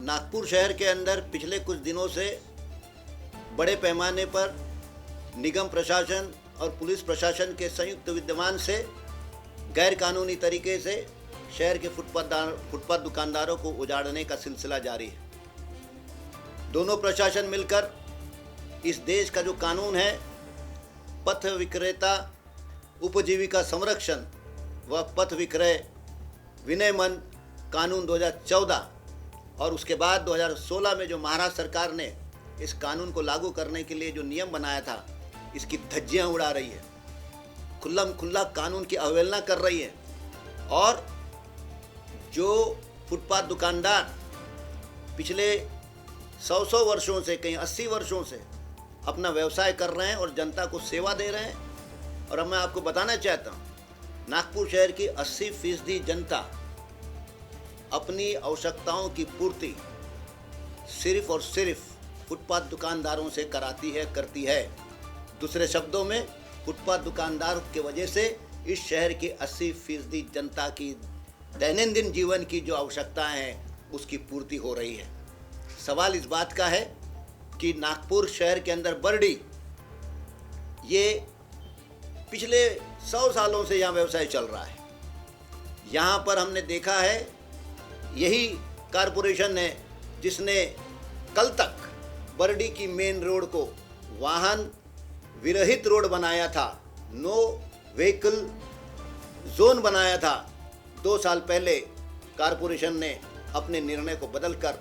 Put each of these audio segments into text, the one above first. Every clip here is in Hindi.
नागपुर शहर के अंदर पिछले कुछ दिनों से बड़े पैमाने पर निगम प्रशासन और पुलिस प्रशासन के संयुक्त विद्यमान से गैर कानूनी तरीके से शहर के फुटपाथ दुकानदारों को उजाड़ने का सिलसिला जारी है। दोनों प्रशासन मिलकर इस देश का जो कानून है, पथ विक्रेता उपजीविका संरक्षण व पथ विक्रय विनियमन कानून 2014 और उसके बाद 2016 में जो महाराष्ट्र सरकार ने इस कानून को लागू करने के लिए जो नियम बनाया था, इसकी धज्जियां उड़ा रही है, खुल्लम खुल्ला कानून की अवहेलना कर रही है। और जो फुटपाथ दुकानदार पिछले 100 वर्षों से, कहीं 80 वर्षों से अपना व्यवसाय कर रहे हैं और जनता को सेवा दे रहे हैं। और अब मैं आपको बताना चाहता हूँ, नागपुर शहर की 80% जनता अपनी आवश्यकताओं की पूर्ति सिर्फ और सिर्फ फुटपाथ दुकानदारों से कराती है, करती है। दूसरे शब्दों में, फुटपाथ दुकानदार की वजह से इस शहर की 80% जनता की दैनंदिन जीवन की जो आवश्यकताएं हैं उसकी पूर्ति हो रही है। सवाल इस बात का है कि नागपुर शहर के अंदर बरडी, ये पिछले 100 सालों से यहाँ व्यवसाय चल रहा है। यहाँ पर हमने देखा है, यही कारपोरेशन है जिसने कल तक बरडी की मेन रोड को वाहन विरहित रोड बनाया था, नो व्हीकल जोन बनाया था। 2 साल पहले कारपोरेशन ने अपने निर्णय को बदलकर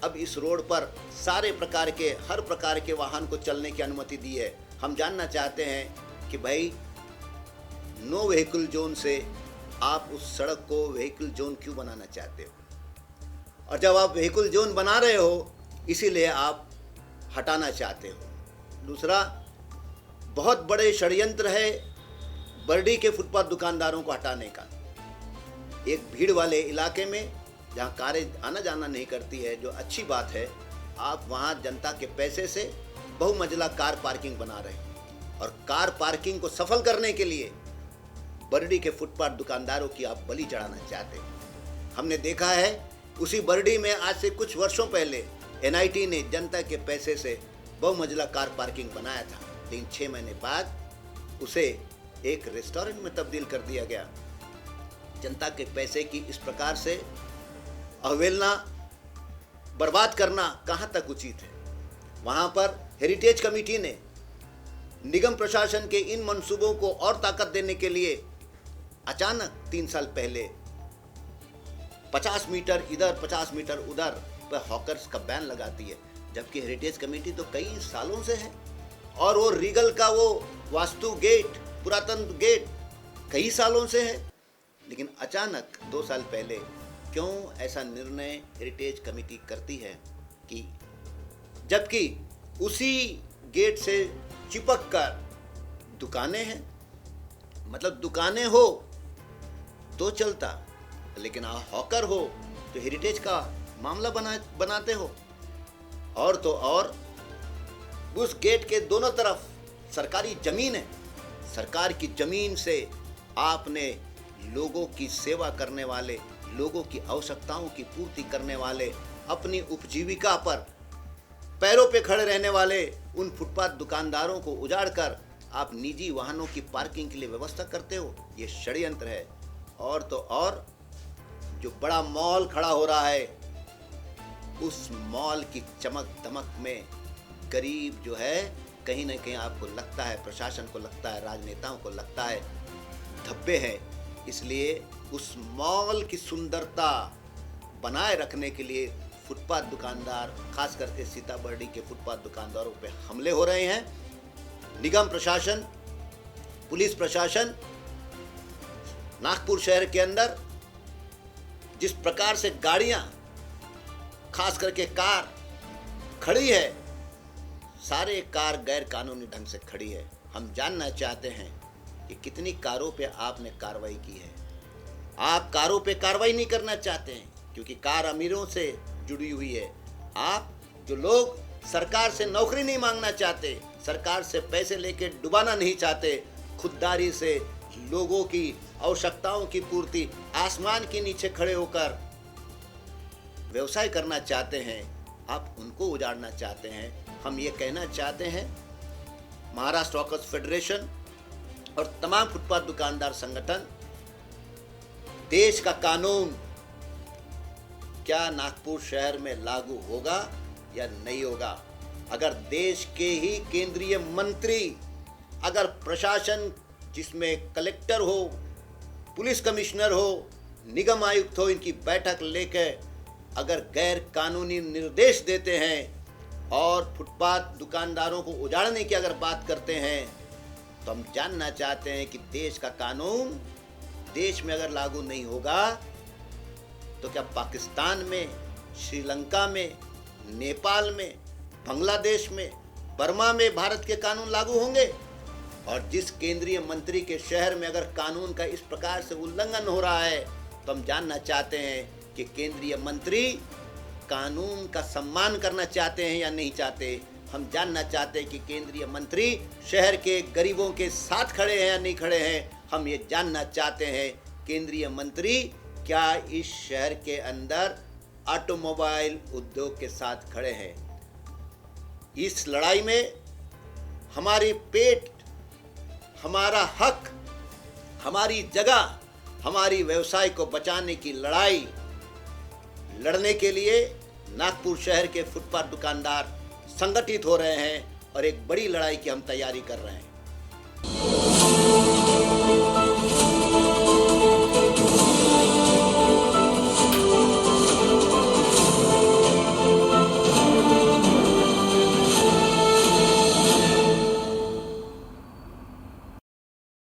अब इस रोड पर सारे प्रकार के, हर प्रकार के वाहन को चलने की अनुमति दी है। हम जानना चाहते हैं कि भाई, नो व्हीकल जोन से आप उस सड़क को व्हीकल जोन क्यों बनाना चाहते हो? और जब आप व्हीकल जोन बना रहे हो, इसीलिए आप हटाना चाहते हो। दूसरा, बहुत बड़े षड्यंत्र है बरडी के फुटपाथ दुकानदारों को हटाने का। एक भीड़ वाले इलाके में जहाँ कारें आना जाना नहीं करती है, जो अच्छी बात है, आप वहाँ जनता के पैसे से बहुमंजिला कार पार्किंग बना रहे हैं। और कार पार्किंग को सफल करने के लिए बरडी के फुटपाथ दुकानदारों की आप बलि चढ़ाना चाहते हैं। हमने देखा है, उसी बरडी में आज से कुछ वर्षों पहले NIT ने जनता के पैसे से बहुमंजिला कार पार्किंग बनाया था, लेकिन 6 महीने बाद उसे एक रेस्टोरेंट में तब्दील कर दिया गया। जनता के पैसे की इस प्रकार से अवहेलना, बर्बाद करना कहाँ तक उचित है? वहाँ पर हेरिटेज कमेटी ने निगम प्रशासन के इन मंसूबों को और ताकत देने के लिए अचानक 3 साल पहले 50 मीटर इधर 50 मीटर उधर पर हॉकर्स का बैन लगाती है, जबकि हेरिटेज कमेटी तो कई सालों से है। और वो रीगल का वो वास्तु गेट, पुरातन गेट कई सालों से है। लेकिन अचानक 2 साल पहले क्यों ऐसा निर्णय हेरिटेज कमेटी करती है कि जबकि उसी गेट से चिपक कर दुकानें हैं? मतलब दुकानें हो तो चलता, लेकिन हॉकर हो तो हेरिटेज का मामला बनाते हो। और तो और उस गेट के दोनों तरफ सरकारी जमीन है। सरकार की जमीन से आपने लोगों की सेवा करने वाले, लोगों की आवश्यकताओं की पूर्ति करने वाले, अपनी उपजीविका पर पैरों पे खड़े रहने वाले उन फुटपाथ दुकानदारों को उजाड़कर आप निजी वाहनों की पार्किंग के लिए व्यवस्था करते हो। ये षड्यंत्र है। और तो और जो बड़ा मॉल खड़ा हो रहा है, उस मॉल की चमक दमक में गरीब जो है, कहीं ना कहीं आपको लगता है, प्रशासन को लगता है, राजनेताओं को लगता है धब्बे हैं। इसलिए उस मॉल की सुंदरता बनाए रखने के लिए फुटपाथ दुकानदार, खास करके सीताबर्डी के फुटपाथ दुकानदारों पे हमले हो रहे हैं। निगम प्रशासन, पुलिस प्रशासन नागपुर शहर के अंदर जिस प्रकार से गाड़ियां, खास करके कार खड़ी है, सारे कार गैर कानूनी ढंग से खड़ी है। हम जानना चाहते हैं कि कितनी कारों पे आपने कार्रवाई की है। आप कारों पे कार्रवाई नहीं करना चाहते हैं क्योंकि कार अमीरों से जुड़ी हुई है। आप जो लोग सरकार से नौकरी नहीं मांगना चाहते, सरकार से पैसे लेके डुबाना नहीं चाहते, खुददारी से लोगों की आवश्यकताओं की पूर्ति आसमान के नीचे खड़े होकर व्यवसाय करना चाहते हैं, आप उनको उजाड़ना चाहते हैं। हम ये कहना चाहते हैं, महाराष्ट्र हॉकर्स फेडरेशन और तमाम फुटपाथ दुकानदार संगठन, देश का कानून क्या नागपुर शहर में लागू होगा या नहीं होगा? अगर देश के ही केंद्रीय मंत्री, अगर प्रशासन जिसमें कलेक्टर हो, पुलिस कमिश्नर हो, निगम आयुक्त हो, इनकी बैठक लेकर अगर गैर कानूनी निर्देश देते हैं और फुटपाथ दुकानदारों को उजाड़ने की अगर बात करते हैं, तो हम जानना चाहते हैं कि देश का कानून देश में अगर लागू नहीं होगा तो क्या पाकिस्तान में, श्रीलंका में, नेपाल में, बांग्लादेश में, बर्मा में भारत के कानून लागू होंगे? और जिस केंद्रीय मंत्री के शहर में अगर कानून का इस प्रकार से उल्लंघन हो रहा है, तो हम जानना चाहते हैं कि केंद्रीय मंत्री कानून का सम्मान करना चाहते हैं या नहीं चाहते। हम जानना चाहते हैं कि केंद्रीय मंत्री शहर के गरीबों के साथ खड़े हैं या नहीं खड़े हैं। हम ये जानना चाहते हैं, केंद्रीय मंत्री क्या इस शहर के अंदर ऑटोमोबाइल उद्योग के साथ खड़े हैं? इस लड़ाई में हमारी पेट, हमारा हक, हमारी जगह, हमारी व्यवसाय को बचाने की लड़ाई लड़ने के लिए नागपुर शहर के फुटपाथ दुकानदार संगठित हो रहे हैं और एक बड़ी लड़ाई की हम तैयारी कर रहे हैं।